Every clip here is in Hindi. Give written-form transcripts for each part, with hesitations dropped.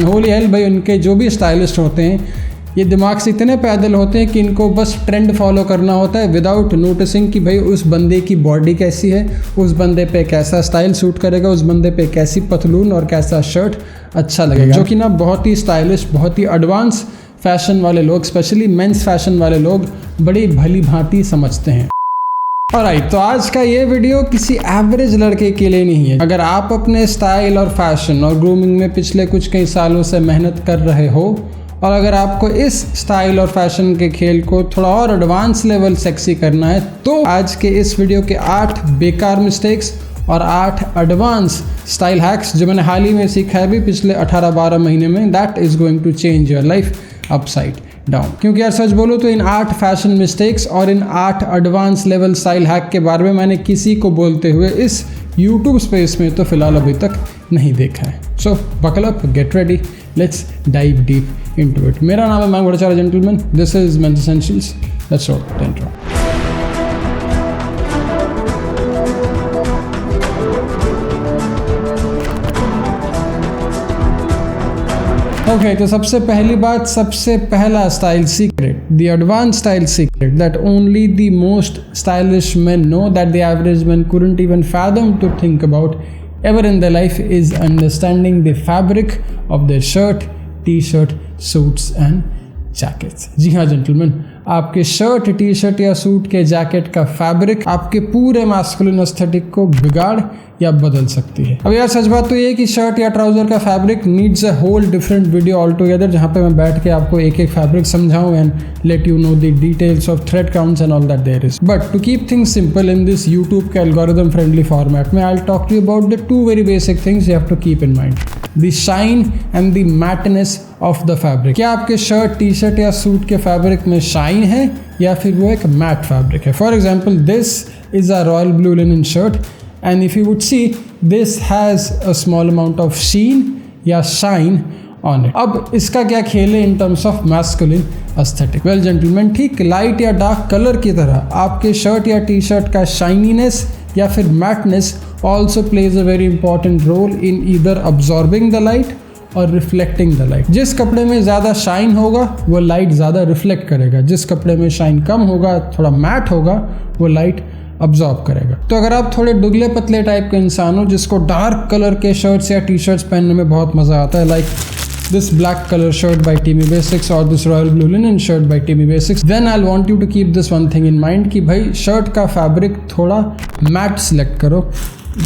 होली हेल भाई, उनके जो भी स्टाइलिस्ट होते हैं ये दिमाग से इतने पैदल होते हैं कि इनको बस ट्रेंड फॉलो करना होता है विदाउट नोटिसिंग कि भाई उस बंदे की बॉडी कैसी है, उस बंदे पे कैसा स्टाइल सूट करेगा, उस बंदे पे कैसी पतलून और कैसा शर्ट अच्छा लगेगा। जो कि ना बहुत ही स्टाइलिश, बहुत ही एडवांस फैशन वाले लोग, स्पेशली मेंस फैशन वाले लोग बड़ी भली भांति समझते हैं। ऑलराइट, तो आज का ये वीडियो किसी एवरेज लड़के के लिए नहीं है। अगर आप अपने स्टाइल और फैशन और ग्रूमिंग में पिछले कुछ कई सालों से मेहनत कर रहे हो और अगर आपको इस स्टाइल और फैशन के खेल को थोड़ा और एडवांस लेवल सेक्सी करना है, तो आज के इस वीडियो के 8 बेकार मिस्टेक्स और 8 एडवांस स्टाइल हैक्स जो मैंने हाल ही में सीखा है भी पिछले 18-12 महीने में, that is going to change your life upside down. क्योंकि यार सच बोलो तो इन 8 फैशन मिस्टेक्स और इन 8 एडवांस लेवल स्टाइल हैक के बारे में मैंने किसी को बोलते हुए इस यूट्यूब स्पेस में तो फिलहाल अभी तक नहीं देखा है। So buckle up, get ready, let's dive deep into it. मेरा नाम है Mayank Bhattacharya gentleman, this is men's essentials, let's roll the intro. Okay, तो सबसे पहली बात, सबसे पहला style secret, the advance style secret that only the most stylish men know that the average man couldn't even fathom to think about ever in their life is understanding the fabric of their shirt, t-shirt, suits and jackets। जी हाँ जेंटलमैन, आपके शर्ट, टी शर्ट या सूट के जैकेट का फैब्रिक आपके पूरे मैस्कुलिन एस्थेटिक को बिगाड़ या बदल सकती है। अब यार सच बात तो ये है कि शर्ट या ट्राउजर का fabric needs a whole different video all together, जहाँ पे मैं बैठ के आपको एक एक फैब्रिक समझाऊं and let you know the details of thread counts and all that there is. But to keep things simple in this YouTube के एल्गोरिथम फ्रेंडली फॉर्मेट में, I will talk to you about the 2 very basic things you have to keep in mind, the shine and the matness of the fabric. क्या आपके शर्ट, टी शर्ट या सूट के फैब्रिक में शाइन है या फिर वो एक मैट फैब्रिक है। For example, this is a royal blue linen shirt and if you would see, this has a small amount of sheen या shine on it। अब इसका क्या खेल है in terms of masculine aesthetic? Well gentlemen, ठीक लाइट या डार्क कलर की तरह आपके शर्ट या टी शर्ट का शाइनीनेस या फिर matteness also plays a very important role in either absorbing the light और रिफ्लेक्टिंग द लाइट। जिस कपड़े में ज़्यादा शाइन होगा वो लाइट ज़्यादा रिफ्लेक्ट करेगा, जिस कपड़े में शाइन कम होगा, थोड़ा मैट होगा, वो लाइट अब्जॉर्ब करेगा। तो अगर आप थोड़े दुबले पतले टाइप के इंसान हो जिसको डार्क कलर के शर्ट्स या टी शर्ट्स पहनने में बहुत मज़ा आता है, like this black color shirt by Timmy Basics or this royal blue linen shirt by Timmy Basics, then I'll want you to keep this one thing in mind कि भाई शर्ट का फैब्रिक थोड़ा मैट सिलेक्ट करो,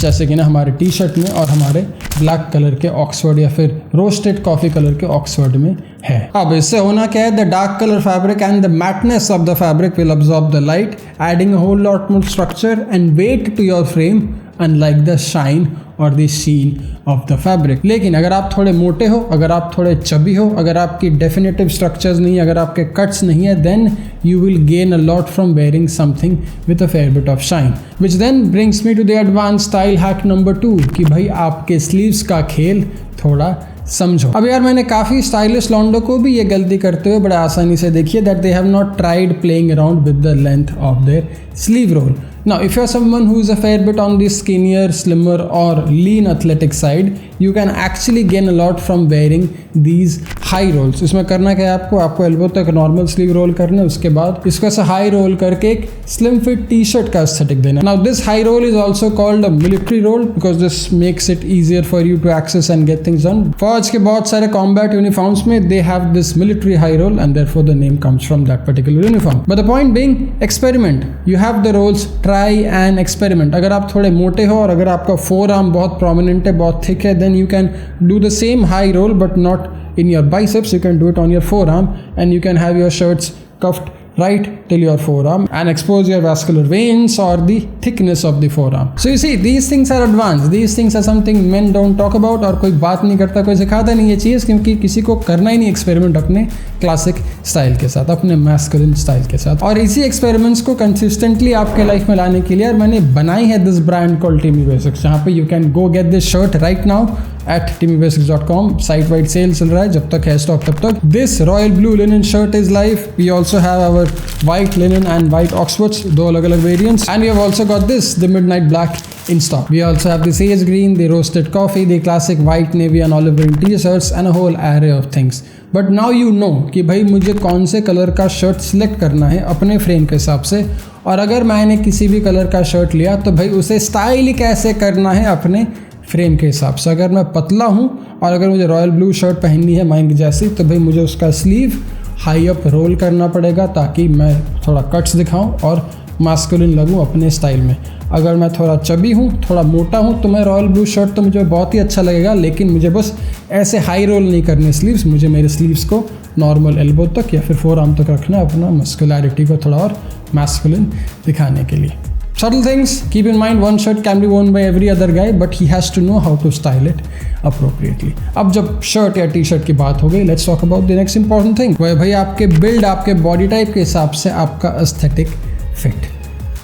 जैसे कि ना हमारे टी शर्ट में और हमारे ब्लैक कलर के ऑक्सफोर्ड या फिर रोस्टेड कॉफ़ी कलर के ऑक्सफोर्ड में है। अब इससे होना क्या है, the dark colour fabric and the matness of the fabric will absorb the light, adding a whole lot more structure and weight to your frame unlike the shine or the sheen of the fabric. लेकिन अगर आप थोड़े मोटे हो, अगर आप थोड़े चबी हो, अगर आपकी डेफिनेटिव स्ट्रक्चर्स नहीं है, अगर आपके कट्स नहीं है, then you will gain a lot from wearing something with a fair bit of shine, which then brings me to the advance style hack number 2 कि भाई आपके स्लीव्स का खेल थोड़ा समझो। अब यार मैंने काफ़ी स्टाइलिश लॉन्डो को भी ये गलती करते हुए बड़े आसानी से देखिए that they have not tried playing around with the length of their sleeve roll. Now, if you're someone who is a fair bit on the skinnier, slimmer or lean athletic side, you can actually gain a lot from wearing these high rolls। इसमें करना क्या है आपको एल्बो तक नॉर्मल स्लीव रोल करना है, उसके बाद इसको ऐसा हाई रोल करके एक स्लिम फिट टी शर्ट का एस्थेटिक देना। Now, this high roll is also called a military roll because this makes it easier for you to access and get things done। फौज के बहुत सारे combat uniforms में they have this military high roll and therefore the name comes from that particular uniform। But the point being, experiment। You have the rolls, try and experiment। अगर आप थोड़े मोटे हो और अगर आपका फोर आर्म बहुत प्रोमिनेंट है, बहुत थिक है, then you can do the same high roll but not in your biceps, you can do it on your forearm and you can have your shirts cuffed right till your forearm and expose your vascular veins or the thickness of the forearm। So you see, these things are advanced, these things are something men don't talk about और कोई बात नहीं करता, कोई सिखाता नहीं ये चीज़, क्योंकि किसी को करना ही नहीं एक्सपेरिमेंट अपने क्लासिक स्टाइल के साथ, अपने मैस्कुलिन स्टाइल के साथ। और इसी एक्सपेरिमेंट्स को कंसिस्टेंटली आपके लाइफ में लाने के लिए यार मैंने बनाई है this brand called Timmy Basics, जहाँ पे you can go get this shirt right now at timmybasics.com. Site wide sale चल रहा है, जब तक है स्टॉक तब तक. This royal blue linen shirt is live. We also have our white linen and white Oxfords, दो अलग अलग variants. And we have also got this, the midnight black in stock. We also have the sage green, the roasted coffee, the classic white navy and olive green t-shirts and a whole array of things. But now you know कि भाई मुझे कौन से कलर का शर्ट सिलेक्ट करना है अपने फ्रेम के हिसाब से, और अगर मैंने किसी भी कलर का शर्ट लिया तो भाई उसे स्टाइल कैसे करना है अपने फ्रेम के हिसाब से. अगर मैं पतला हूँ और अगर मुझे रॉयल ब्लू शर्ट पहननी है माइंग जैसी, तो भाई मुझे उसका स्लीव हाई अप रोल करना पड़ेगा ताकि मैं थोड़ा कट्स दिखाऊँ और मास्कुलिन लगूँ अपने स्टाइल में. अगर मैं थोड़ा चबी हूँ, थोड़ा मोटा हूँ, तो मैं रॉयल ब्लू शर्ट तो मुझे बहुत ही अच्छा लगेगा, लेकिन मुझे बस ऐसे हाई रोल नहीं करने स्लीव्स, मुझे मेरे स्लीव्स को नॉर्मल एल्बो तक या फिर फोर आर्म तक रखना है, अपना मस्कुलैरिटी को थोड़ा और मैस्कुलिन दिखाने के लिए. Subtle things, keep in mind one shirt can be worn by every other guy, but he has to know how to style it appropriately. अब जब शर्ट या टी शर्ट की बात हो गई, let's talk about the next important thing. वह भाई आपके बिल्ड, आपके बॉडी टाइप के हिसाब से आपका एस्थेटिक फिट.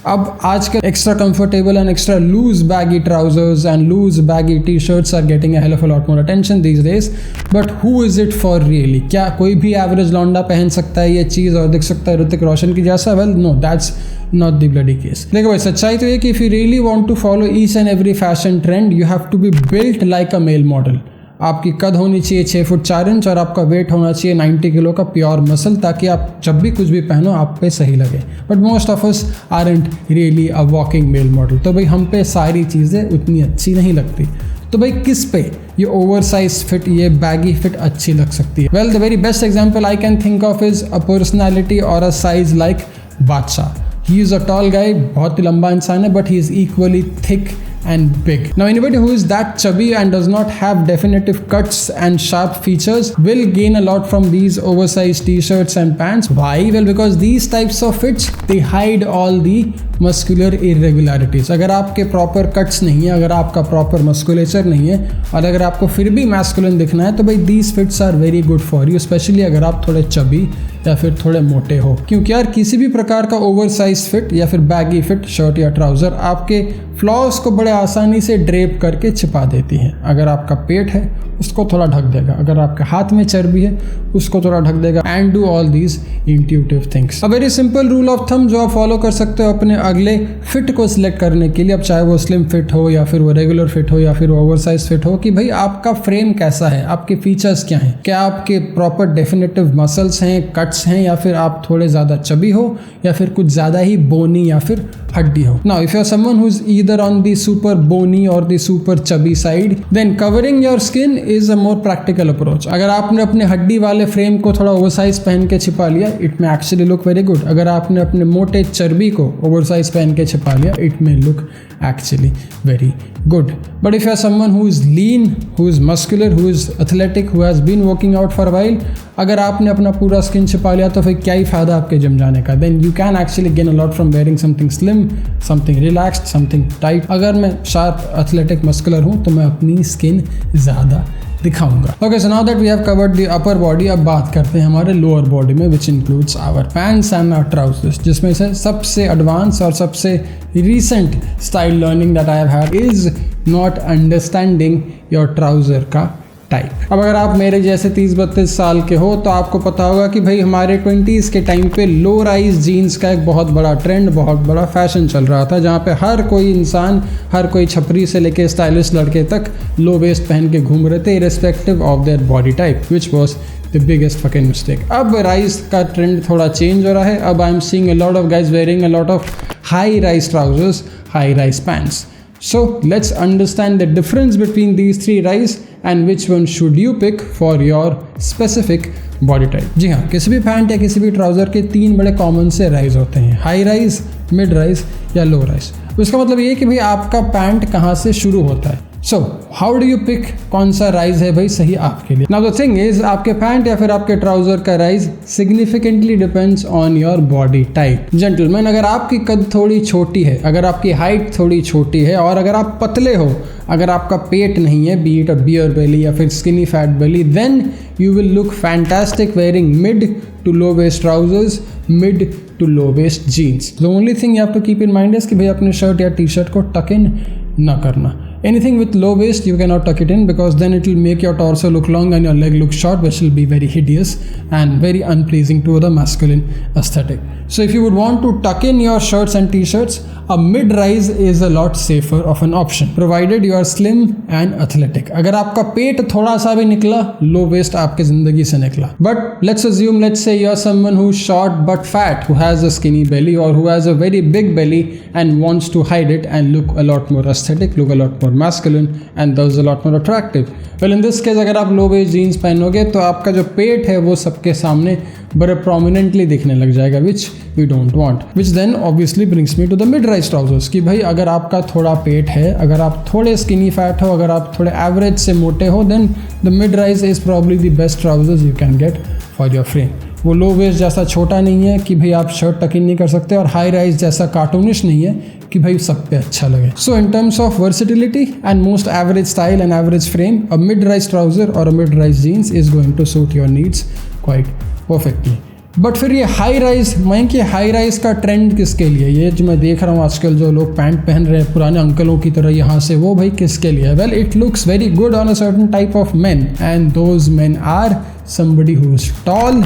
अब आजकल extra comfortable and extra loose baggy trousers and loose baggy T shirts are getting a hell of a lot more attention these days, but who is it for really? क्या कोई भी एवरेज लौंडा पहन सकता है ये चीज़ और दिख सकता है ऋतिक रोशन की जैसा? Well no, that's not the bloody case. देखो भाई, सच्चाई तो ये कि if you really want to follow each and every fashion trend, you have to be built like a male model. आपकी कद होनी चाहिए 6 फुट 4 इंच और आपका वेट होना चाहिए 90 किलो का प्योर मसल, ताकि आप जब भी कुछ भी पहनो आप पे सही लगे. But most of us aren't really a walking male model, तो भाई हम पे सारी चीज़ें उतनी अच्छी नहीं लगती. तो भाई किस पे ये ओवर साइज फिट, ये बैगी फिट अच्छी लग सकती है? Well, the very best example I can think of is a personality और अ साइज लाइक बादशाह. ही इज़ अ टॉल गाय, बहुत ही लंबा इंसान है, but he is equally thick and big. Now anybody who is that chubby and does not have definitive cuts and sharp features will gain a lot from these oversized t-shirts and pants. Why? Well, because these types of fits, they hide all the muscular irregularities. अगर आपके proper cuts नहीं है, अगर आपका proper musculature नहीं है और अगर आपको फिर भी masculine दिखना है, तो भाई these fits are very good for you, especially अगर आप थोड़े chubby या फिर थोड़े मोटे हो. क्योंकि यार किसी भी प्रकार का ओवर साइज फिट या फिर बैगी फिट शर्ट या ट्राउज़र आपके फ्लॉज को बड़े आसानी से ड्रेप करके छिपा देती हैं. अगर आपका पेट है उसको थोड़ा ढक देगा, अगर आपके हाथ में चर्बी है उसको थोड़ा ढक देगा, and do all these intuitive things. A very simple rule of thumb जो आप फॉलो कर सकते हो अपने अगले फिट को सिलेक्ट करने के लिए, अब चाहे वो स्लिम फिट हो या फिर वो रेगुलर फिट हो या फिर वो ओवर साइज फिट हो, कि भाई आपका फ्रेम कैसा है, आपके फीचर्स क्या हैं, क्या आपके प्रॉपर डेफिनेटिव मसल्स हैं, कट्स हैं, या फिर आप थोड़े ज़्यादा चबी हो या फिर कुछ ज़्यादा ही बोनी या फिर हड्डी हो. Now if you are someone who is either on the super bony or the super chubby side, then covering your skin is a more practical approach. अगर आपने अपने हड्डी वाले फ्रेम को थोड़ा ओवरसाइज पहन के छिपा लिया, it may actually look very good. अगर आपने अपने मोटे चर्बी को ओवरसाइज पहन के छिपा लिया, it may look actually very good. But if you are someone who is lean, who is muscular, who is athletic, who has been working out for a while, अगर आपने अपना पूरा स्किन छिपा लिया तो फिर क्या ही फायदा आपके जिम जाने का? Then you can actually gain a lot from wearing something slim, something relaxed, something tight. अगर मैं sharp, athletic, muscular हूँ तो मैं अपनी स्किन ज़्यादा दिखाऊंगा. Okay, so now that we have covered the upper body, अब बात करते हैं हमारे lower body में, which includes our pants and our trousers, जिसमें से सबसे एडवांस और सबसे recent style learning that I have had is not understanding your trouser का टाइप. अब अगर आप मेरे जैसे 30-32 साल के हो तो आपको पता होगा कि भाई हमारे 20s के टाइम पे लो राइज जीन्स का एक बहुत बड़ा ट्रेंड, बहुत बड़ा फैशन चल रहा था, जहाँ पे हर कोई इंसान, हर कोई छपरी से लेके स्टाइलिश लड़के तक लो वेस्ट पहन के घूम रहे थे, irrespective of their body type, which was the biggest fucking mistake. अब राइज का ट्रेंड थोड़ा चेंज हो रहा है. अब I am seeing a lot of guys wearing a lot of high rise trousers, high rise pants. So let's understand the difference between these three rise and which one should you pick for your specific body type. जी हाँ, किसी भी पैंट या किसी भी ट्राउज़र के 3 बड़े कॉमन से राइज होते हैं, हाई राइज, मिड राइज या लो राइज. इसका मतलब ये कि भाई आपका पैंट कहाँ से शुरू होता है. So how do you pick कौन सा राइज है भाई सही आपके लिए. नाउ द थिंग इज, आपके पैंट या फिर आपके ट्राउजर का rise significantly depends on your body type. Gentleman, अगर आपकी कद थोड़ी छोटी है, अगर आपकी हाइट थोड़ी छोटी है और अगर आप पतले हो, अगर आपका पेट नहीं है, be it a beer belly या फिर skinny fat belly, then you will look fantastic wearing mid to low waist trousers, mid to low waist jeans. The only thing you have to keep in mind is कि भाई अपने शर्ट या टी शर्ट को टक इन न करना. Anything with low waist, you cannot tuck it in because then it will make your torso look long and your leg look short, which will be very hideous and very unpleasing to the masculine aesthetic. So if you would want to tuck in your shirts and t-shirts, a mid-rise is a lot safer of an option, provided you are slim and athletic. अगर आपका पेट थोड़ा सा भी निकला, low waist आपके जिंदगी से निकला. But let's assume, let's say you're someone who's short but fat, who has a skinny belly or who has a very big belly and wants to hide it and look a lot more aesthetic, look a lot more masculine and thus a lot more attractive. Well, in this case, अगर आप low waist jeans पहनोगे तो आपका जो पेट है वो सबके सामने बड़े prominently दिखने लग जाएगा, which we don't want. Which then obviously brings me to the mid-rise trousers कि भाई अगर आपका थोड़ा पेट है, अगर आप थोड़े skinny fat हो, अगर आप थोड़े average से मोटे हो, then the mid-rise is probably the best trousers you can get for your frame. वो लो वेस्ट जैसा छोटा नहीं है कि भाई आप शर्ट टक इन नहीं कर सकते और हाई राइज जैसा कार्टूनिश नहीं है कि भाई सब पे अच्छा लगे. So in terms of versatility and most average style and average frame, a mid rise trouser or a mid rise jeans is going to suit your needs quite perfectly. But फिर ये हाई राइज, मैं कि हाई राइज का ट्रेंड किसके लिए? ये जो मैं देख रहा हूँ आजकल जो लोग पैंट पहन रहे हैं पुराने अंकलों की तरह यहाँ से, वो भाई किसके लिए? Well, it looks very good on a certain type of men and those men are somebody who is tall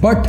but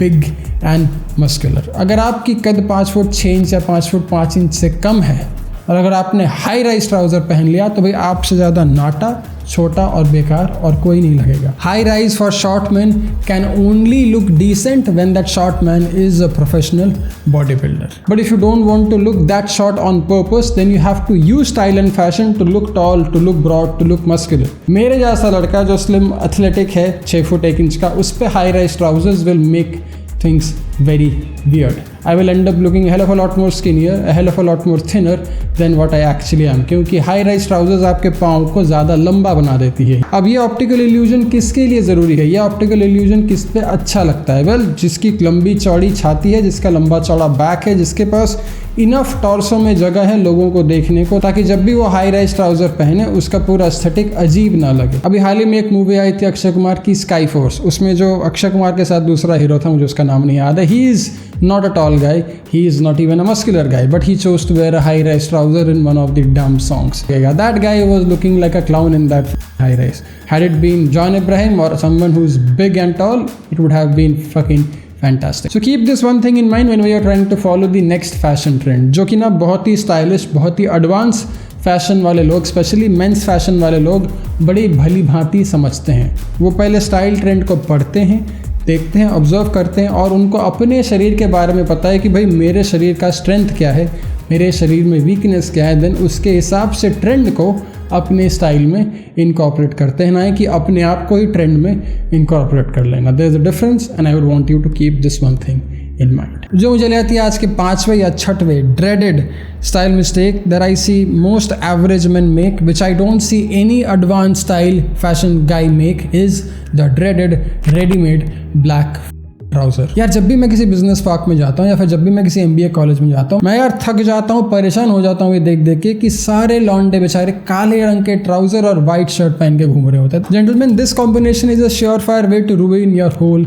big and muscular. अगर आपकी कद 5 फुट 6 इंच या 5 फुट 5 इंच से कम है और अगर आपने हाई राइज ट्राउजर पहन लिया तो भाई आपसे ज़्यादा नाटा, छोटा और बेकार और कोई नहीं लगेगा. High rise for short man can only look decent when that short man is a professional body builder. But if you don't want to look that short on purpose, then you have to use style and fashion to look tall, to look broad, to look muscular. मेरे जैसा लड़का जो स्लिम एथलेटिक है 6 फुट 1 इंच का, उस पे high rise trousers will make things very weird. I will end up looking a hell of a lot more skinnier, a hell of a lot more thinner than what I actually am. क्योंकि हाई राइज ट्राउजर्स आपके पाँव को ज़्यादा लंबा बना देती है. अब ये ऑप्टिकल इल्यूजन किसके लिए ज़रूरी है? ये ऑप्टिकल इल्यूजन किस पे अच्छा लगता है? वेल, जिसकी लंबी चौड़ी छाती है, जिसका लंबा चौड़ा बैक है, जिसके पास इनफ टॉर्सो में जगह है लोगों को देखने को, ताकि जब भी वो हाई राइज ट्राउजर पहने उसका पूरा एस्थेटिक अजीब ना लगे. अभी हाल ही में एक मूवी आई थी अक्षय कुमार की, स्काई फोर्स. उसमें जो अक्षय कुमार के साथ दूसरा हीरो था, मुझे उसका नाम नहीं याद है. He is not a tall guy, he is not even a muscular guy, but he chose to wear a high rise trouser in one of the dumb songs. Yeah, that guy was looking like a clown in that high rise. Had it been John Abraham or someone who's big and tall, it would have been fucking fantastic. So keep this one thing in mind when we are trying to follow the next fashion trend, जो कि ना बहुत ही स्टाइलिश, बहुत ही एडवांस फैशन वाले लोग, स्पेशली मेंस फैशन वाले लोग बड़ी भली भांति समझते हैं. वो पहले स्टाइल ट्रेंड को पढ़ते हैं, देखते हैं, ऑब्जर्व करते हैं और उनको अपने शरीर के बारे में पता है कि भाई मेरे शरीर का स्ट्रेंथ क्या है, मेरे शरीर में वीकनेस क्या है. देन उसके हिसाब से ट्रेंड को अपने स्टाइल में इनकॉर्पोरेट करते हैं, ना कि अपने आप को ही ट्रेंड में इनकॉर्पोरेट कर लेना. There is a difference and I would want you to keep this one thing in mind. जो मुझे लगती है आज के 5वें या 6वें dreaded style mistake that I see most average men make, which I don't see any advanced style fashion guy make, is the dreaded ready-made black trouser. यार जब भी मैं किसी बिजनेस पार्क में जाता हूँ या फिर जब भी मैं किसी MBA कॉलेज में जाता हूँ, मैं यार थक जाता हूँ, परेशान हो जाता हूँ ये देख देख के कि सारे लौंडे बेचारे काले रंग के ट्राउजर और वाइट शर्ट पहन के घूम रहे होते हैं. Gentleman, this combination is a surefire way to ruin your whole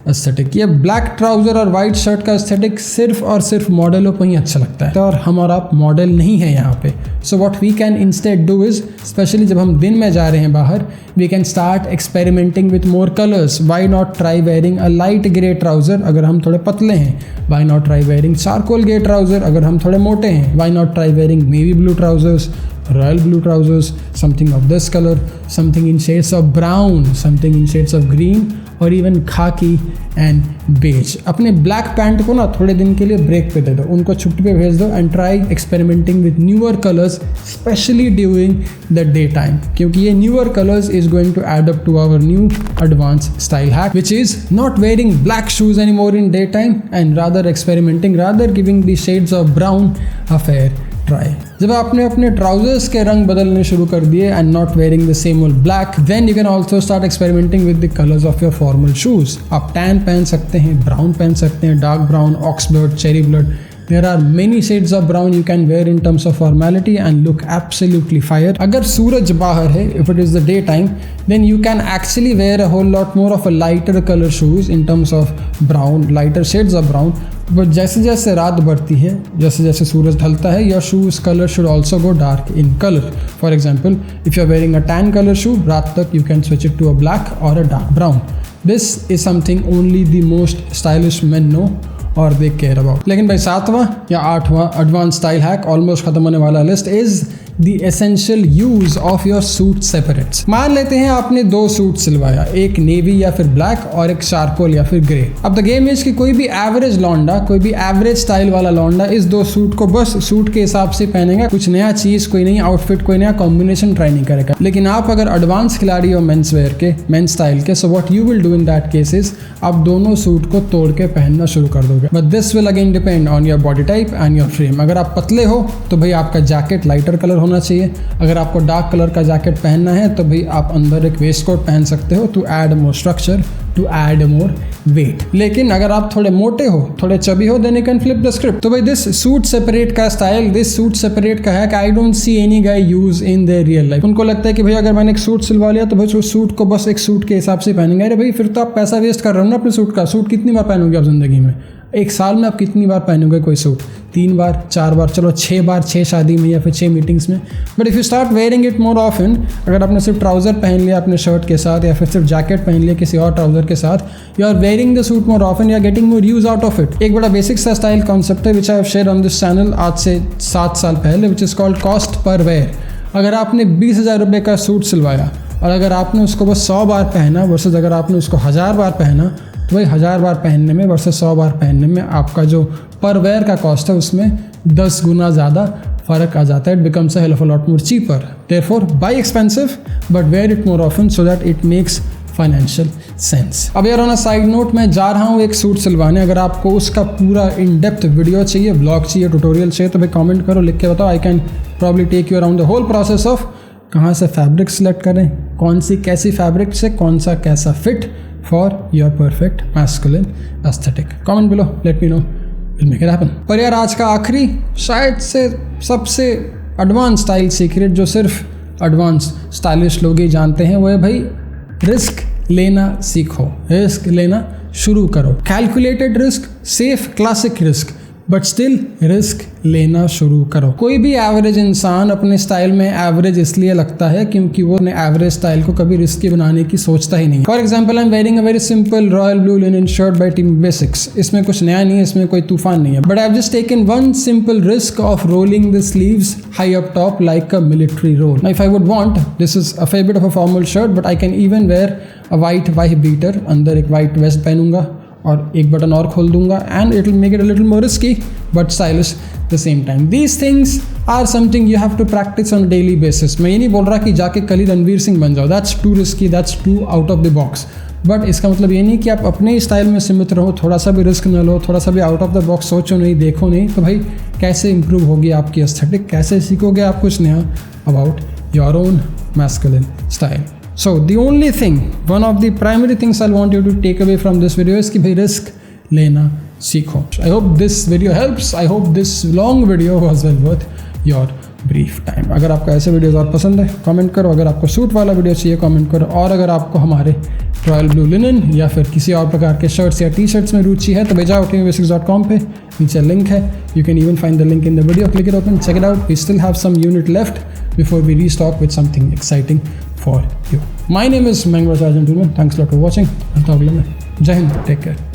aesthetic. ये ब्लैक ट्राउजर और वाइट शर्ट का एस्थेटिक सिर्फ और सिर्फ मॉडलों को ही अच्छा लगता है और हम और आप मॉडल नहीं है यहाँ पे. So what we can instead do is, specially जब हम दिन में जा रहे हैं बाहर, we can start experimenting with more colours. Why not try wearing a light grey trouser अगर हम थोड़े पतले हैं? Why not try wearing charcoal grey trouser अगर हम थोड़े मोटे हैं? Why not try wearing navy blue trousers, royal blue trousers, something of this color, something in shades of brown, something in shades of green, और even khaki and beige. अपने black पैंट को ना थोड़े दिन के लिए ब्रेक पे दे दो, उनको छुट्टी पे भेज दो and try experimenting with newer colors, especially during the daytime, क्योंकि ये newer colors is going to add up to our new advanced style hack, which is not wearing black shoes anymore in daytime and rather experimenting, rather giving the shades of brown a fair try. जब आपने अपने ट्राउजर्स के रंग बदलने शुरू कर दिए and not wearing the same old black, then you can also start experimenting with the colours of your formal shoes. आप टैन पहन सकते हैं, ब्राउन पहन सकते हैं, dark brown, oxblood, cherry blood. There are many shades of brown you can wear in terms of formality and look absolutely fire. अगर सूरज बाहर है, if it is the daytime, then you can actually wear a whole lot more of a lighter color shoes in terms of brown, lighter shades of brown, but जैसे जैसे रात बढ़ती है, जैसे जैसे सूरज ढलता है, your shoes colour should also go dark in colour. For example, if you are wearing a tan colour shoe, रात तक you can switch it to a black or a dark brown. This is something only the most stylish men know or they care about. लेकिन भाई 7वां या 8वां एडवांस स्टाइल हैक, ऑलमोस्ट खत्म होने वाला list, is the essential use of your suit separates. मान लेते हैं आपने 2 सूट सिलवाया, एक नेवी या फिर ब्लैक और एक चारकोल या फिर ग्रे. अब द गेम इज कि कोई भी एवरेज लौंडा, कोई भी एवरेज स्टाइल वाला लौंडा इस 2 सूट को बस सूट के हिसाब से पहनेगा, कुछ नया चीज, कोई नई आउटफिट, कोई नया कॉम्बिनेशन ट्राई नहीं करेगा. लेकिन आप अगर एडवांस खिलाड़ी हो मेंस वेयर के, मेंस स्टाइल के, so what you will do in that case is आप दोनों सूट को तोड़ के पहनना शुरू कर दोगे. But this will again depend on your body type and your frame. अगर आप पतले हो तो भाई आपका जैकेट लाइटर कलर होना चाहिए. अगर आपको डार्क कलर का जैकेट पहनना है तो भाई आप अंदर एक वेस्ट कोट पहन सकते हो to add more structure, to add more weight. लेकिन अगर आप थोड़े मोटे हो, थोड़े चबी हो, then you can flip the script. तो भाई दिस सूट सेपरेट का स्टाइल, दिस सूट सेपरेट का है कि I don't see any guy use in their real life. उनको लगता है कि भाई अगर मैंने एक सूट सिलवा लिया तो भाई उस सूट को बस एक सूट के हिसाब से पहनेंगे. अरे भाई फिर तो आप पैसा वेस्ट कर रहे हो ना अपने सूट का. सूट कितनी बार पहनोगे आप जिंदगी में? एक साल में आप कितनी बार पहनोगे कोई सूट? 3 बार, 4 बार, चलो 6 बार, 6 शादी में या फिर 6 मीटिंग्स में. But if you start wearing it more often, अगर आपने सिर्फ ट्राउज़र पहन लिया अपने शर्ट के साथ या फिर सिर्फ जैकेट पहन लिया किसी और ट्राउज़र के साथ, you are wearing the suit more often, you are getting more use out of it. एक बड़ा बेसिक सा स्टाइल कॉन्सेप्ट है which I have share on this channel आज से 7 साल पहले, which is called cost per wear. अगर आपने 20,000 रुपये का सूट सिलवाया और अगर आपने उसको बस 100 बार पहना वर्सेस अगर आपने उसको 1000 बार पहना, तो भाई 1000 बार पहनने में वर्सेस 100 बार पहनने में आपका जो पर वेयर का कॉस्ट है उसमें 10 गुना ज़्यादा फ़र्क आ जाता है. It becomes a hell of a lot more cheaper. Therefore buy expensive but wear it more often so that it makes financial sense. अब यार ऑन अ साइड नोट, मैं जा रहा हूँ एक सूट सिलवाने. अगर आपको उसका पूरा इन डेप्थ वीडियो चाहिए, ब्लॉग चाहिए, ट्यूटोरियल चाहिए, तो भाई कमेंट करो, लिख के बताओ. I can probably take you around the whole process of कहाँ से फैब्रिक सेलेक्ट करें, कौन सी कैसी फैब्रिक से कौन सा कैसा fit for your perfect masculine aesthetic. Comment below, let me know, we'll make it happen. पर यार आज का आखिरी, शायद से सबसे एडवांस स्टाइल सीक्रेट जो सिर्फ एडवांस स्टाइलिश लोग ही जानते हैं, वो है भाई रिस्क लेना सीखो, रिस्क लेना शुरू करो. Calculated risk, safe classic risk, but still risk लेना शुरू करो. कोई भी एवरेज इंसान अपने स्टाइल में एवरेज इसलिए लगता है क्योंकि वो अपने एवरेज स्टाइल को कभी रिस्की बनाने की सोचता ही नहीं. For example, I am wearing a very simple royal blue linen shirt bye team basics. इसमें कुछ नया नहीं है, इसमें कोई तूफान नहीं है. But I have just taken one simple risk of rolling the sleeves high up top like a military roll. Now if I would want, this is a fair bit of a formal shirt, but I can even wear a white wife beater. अंदर एक वाइट वेस्ट पहनूंगा और एक बटन और खोल दूंगा and it will make it a little more risky but stylish the same time. These things are something you have to practise on daily basis. मैं ये नहीं बोल रहा कि जाके कल ही रणवीर सिंह बन जाओ, that's too risky, that's too out of the box. But इसका मतलब ये नहीं कि आप अपने ही स्टाइल में सीमित रहो, थोड़ा सा भी रिस्क न लो, थोड़ा सा भी आउट ऑफ द बॉक्स सोचो नहीं, देखो नहीं, तो भाई कैसे इंप्रूव होगी आपकी एस्थेटिक, कैसे सीखोगे आप कुछ नया about your own masculine style. So the only thing, one of the primary things I want you to take away from this video is कि भाई रिस्क लेना सीखो. I hope this video helps. I hope this long video was well worth your brief time. अगर आपको ऐसे वीडियोस और पसंद है कमेंट करो. अगर आपको सूट वाला वीडियो चाहिए कमेंट करो. और अगर आपको हमारे रॉयल ब्लू लिनन या फिर किसी और प्रकार के शर्ट्स या टी शर्ट्स में रुचि है तो भेजाओ teambasics.com पे, नीचे लिंक है. You can even find the link in the video. Click it open, check it out. We still have some unit left before we restock with something exciting for you. My name is Mango, gentlemen. Thanks a lot for watching. Jai Hind. Take care. Bye.